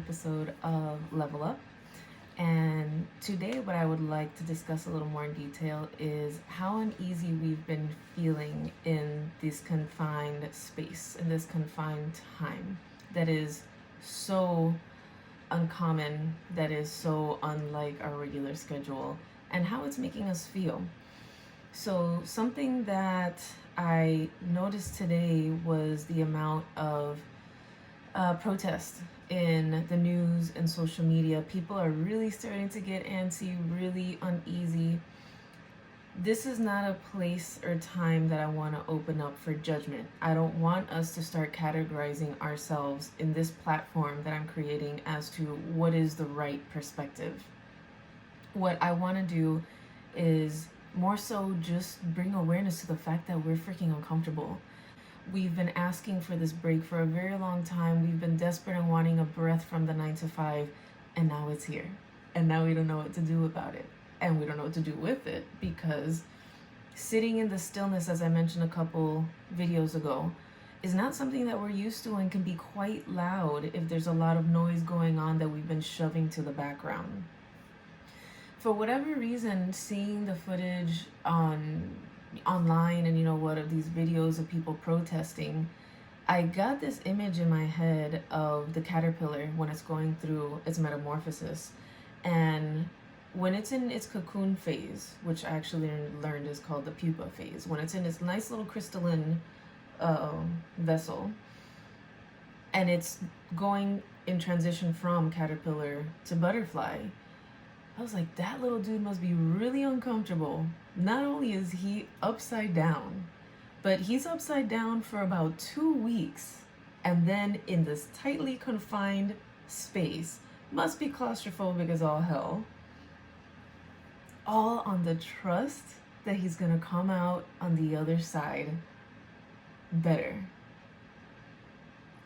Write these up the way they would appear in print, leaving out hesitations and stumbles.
episode of Level Up. And today, what I would like to discuss a little more in detail is how uneasy we've been feeling in this confined space, in this confined time that is so uncommon, that is so unlike our regular schedule, and how it's making us feel. So, something that I noticed today was the amount of protest in the news and social media. People are really starting to get antsy, really uneasy. This is not a place or time that I want to open up for judgment. I don't want us to start categorizing ourselves in this platform that I'm creating as to what is the right perspective. What I want to do is more so just bring awareness to the fact that we're freaking uncomfortable. We've been asking for this break for a very long time. We've been desperate and wanting a breath from the 9 to 5, and now it's here. And now we don't know what to do about it. And we don't know what to do with it, because sitting in the stillness, as I mentioned a couple videos ago, is not something that we're used to and can be quite loud if there's a lot of noise going on that we've been shoving to the background. For whatever reason, seeing the footage online and what of these videos of people protesting, I got this image in my head of the caterpillar when it's going through its metamorphosis, and when it's in its cocoon phase, which I actually learned is called the pupa phase, when it's in its nice little crystalline vessel, and it's going in transition from caterpillar to butterfly, I was like, that little dude must be really uncomfortable. Not only is he upside down, but he's upside down for about 2 weeks. And then in this tightly confined space, must be claustrophobic as all hell. All on the trust that he's gonna come out on the other side better.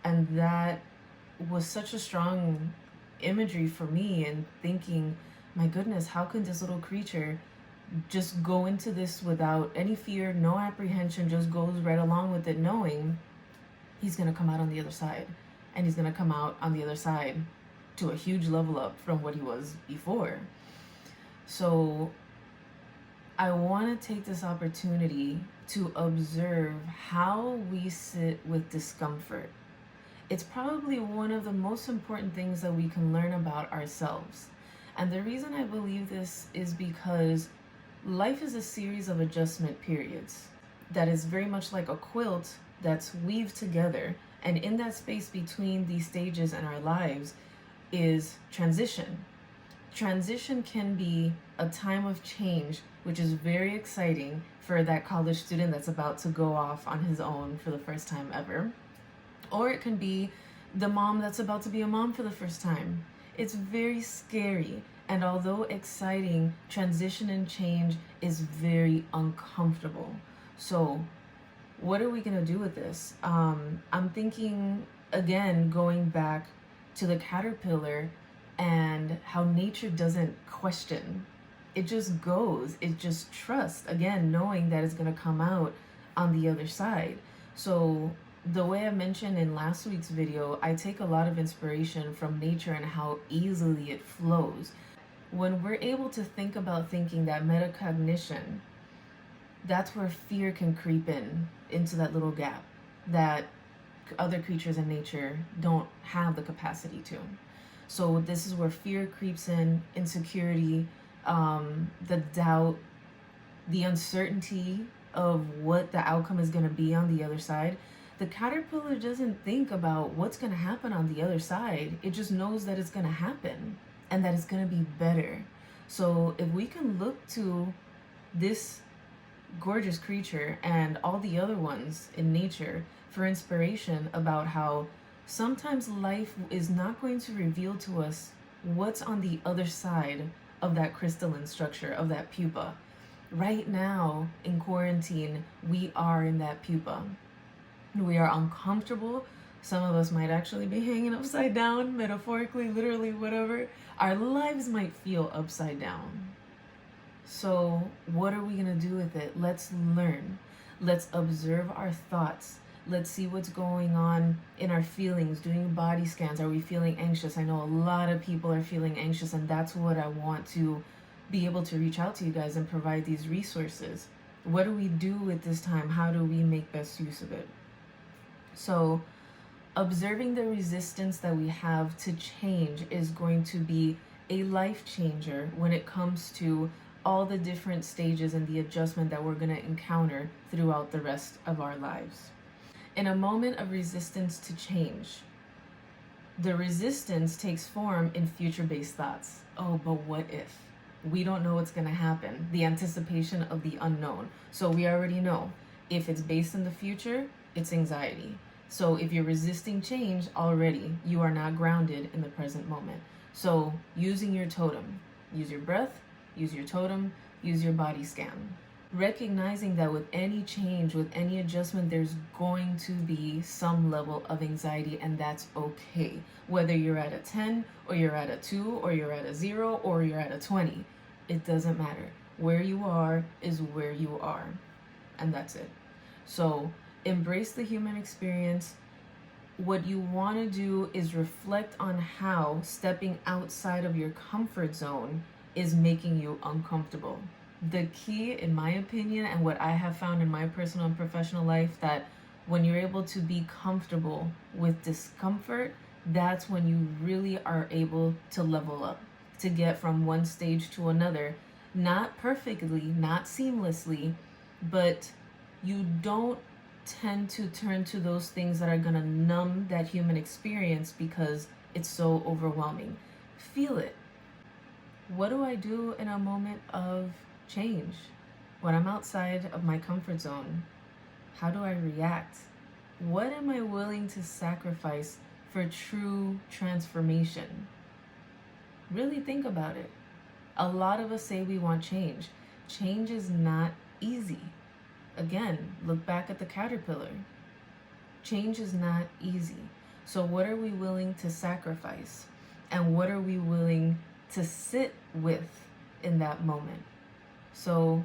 And that was such a strong imagery for me, and thinking, my goodness, how can this little creature just go into this without any fear, no apprehension, just goes right along with it, knowing he's going to come out on the other side. And he's going to come out on the other side to a huge level up from what he was before. So I want to take this opportunity to observe how we sit with discomfort. It's probably one of the most important things that we can learn about ourselves. And the reason I believe this is because life is a series of adjustment periods that is very much like a quilt that's weaved together. And in that space between these stages in our lives is transition. Transition can be a time of change, which is very exciting for that college student that's about to go off on his own for the first time ever. Or it can be the mom that's about to be a mom for the first time. It's very scary, and although exciting, transition and change is very uncomfortable. So what are we going to do with this? I'm thinking, again, going back to the caterpillar and how nature doesn't question. It just goes. It just trusts, again, knowing that it's going to come out on the other side. So the way I mentioned in last week's video, I take a lot of inspiration from nature and how easily it flows. When we're able to think about thinking, that metacognition, that's where fear can creep into that little gap that other creatures in nature don't have the capacity to. So this is where fear creeps in, insecurity, the doubt, the uncertainty of what the outcome is going to be on the other side. The caterpillar doesn't think about what's going to happen on the other side. It just knows that it's going to happen and that it's going to be better. So if we can look to this gorgeous creature and all the other ones in nature for inspiration about how sometimes life is not going to reveal to us what's on the other side of that crystalline structure, of that pupa. Right now in quarantine, we are in that pupa. We are uncomfortable. Some of us might actually be hanging upside down, metaphorically, literally, whatever. Our lives might feel upside down. So what are we going to do with it? Let's learn. Let's observe our thoughts. Let's see what's going on in our feelings, doing body scans. Are we feeling anxious? I know a lot of people are feeling anxious, and that's what I want to be able to reach out to you guys and provide these resources. What do we do with this time? How do we make best use of it? So observing the resistance that we have to change is going to be a life changer when it comes to all the different stages and the adjustment that we're going to encounter throughout the rest of our lives. In a moment of resistance to change, the resistance takes form in future-based thoughts. Oh, but what if? We don't know what's going to happen. The anticipation of the unknown. So we already know if it's based in the future, it's anxiety. So if you're resisting change already, you are not grounded in the present moment. So using your totem, use your breath, use your totem, use your body scan. Recognizing that with any change, with any adjustment, there's going to be some level of anxiety, and that's okay. Whether you're at a 10 or you're at a 2 or you're at a 0 or you're at a 20, it doesn't matter. Where you are is where you are, and that's it. So embrace the human experience. What you want to do is reflect on how stepping outside of your comfort zone is making you uncomfortable. The key, in my opinion, and what I have found in my personal and professional life, that when you're able to be comfortable with discomfort, that's when you really are able to level up, to get from one stage to another. Not perfectly, not seamlessly, but you don't tend to turn to those things that are going to numb that human experience because it's so overwhelming. Feel it. What do I do in a moment of change? When I'm outside of my comfort zone, how do I react? What am I willing to sacrifice for true transformation? Really think about it. A lot of us say we want change. Change is not easy. Again, look back at the caterpillar. Change is not easy. So what are we willing to sacrifice? And what are we willing to sit with in that moment? So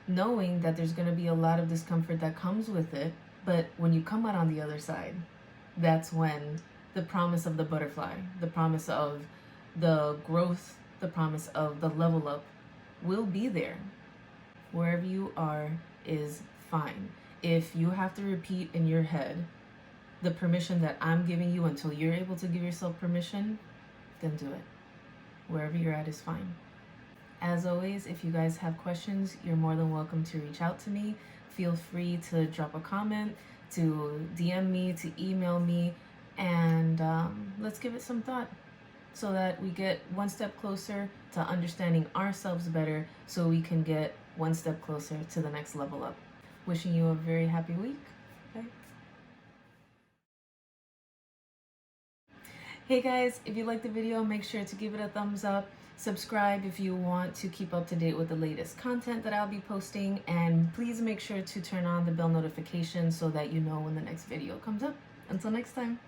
knowing that there's going to be a lot of discomfort that comes with it, but when you come out on the other side, that's when the promise of the butterfly, the promise of the growth, the promise of the level up will be there. Wherever you are is fine. If you have to repeat in your head the permission that I'm giving you until you're able to give yourself permission, then do it. Wherever you're at is fine. As always, if you guys have questions, you're more than welcome to reach out to me. Feel free to drop a comment, to DM me, to email me, and let's give it some thought so that we get one step closer to understanding ourselves better, so we can get one step closer to the next level up. Wishing you a very happy week. Bye. Hey guys, if you liked the video, make sure to give it a thumbs up. Subscribe if you want to keep up to date with the latest content that I'll be posting, and please make sure to turn on the bell notification so that you know when the next video comes up. Until next time.